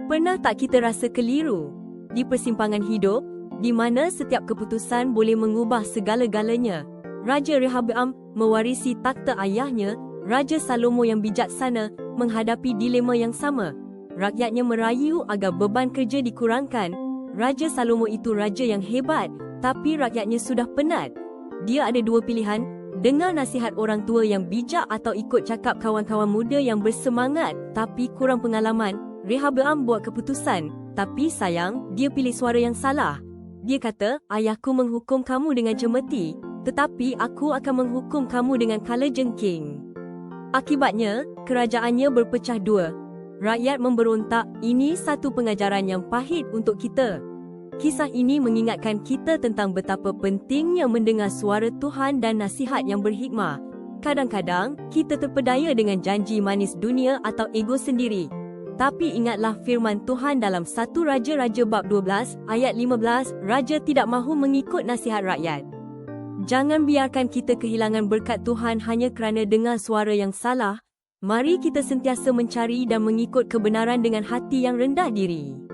Pernah tak kita rasa keliru di persimpangan hidup, di mana setiap keputusan boleh mengubah segala-galanya? Raja Rehabeam mewarisi takhta ayahnya, Raja Salomo yang bijaksana, menghadapi dilema yang sama. Rakyatnya merayu agar beban kerja dikurangkan. Raja Salomo itu raja yang hebat, tapi rakyatnya sudah penat. Dia ada dua pilihan, dengar nasihat orang tua yang bijak atau ikut cakap kawan-kawan muda yang bersemangat tapi kurang pengalaman. Rehabeam buat keputusan, tapi sayang, dia pilih suara yang salah. Dia kata, ayahku menghukum kamu dengan cemeti, tetapi aku akan menghukum kamu dengan kalajengking. Akibatnya, kerajaannya berpecah dua. Rakyat memberontak. Ini satu pengajaran yang pahit untuk kita. Kisah ini mengingatkan kita tentang betapa pentingnya mendengar suara Tuhan dan nasihat yang berhikmah. Kadang-kadang, kita terpedaya dengan janji manis dunia atau ego sendiri. Tapi ingatlah firman Tuhan dalam 1 Raja-Raja bab 12, ayat 15, Raja tidak mahu mengikut nasihat rakyat. Jangan biarkan kita kehilangan berkat Tuhan hanya kerana dengar suara yang salah. Mari kita sentiasa mencari dan mengikut kebenaran dengan hati yang rendah diri.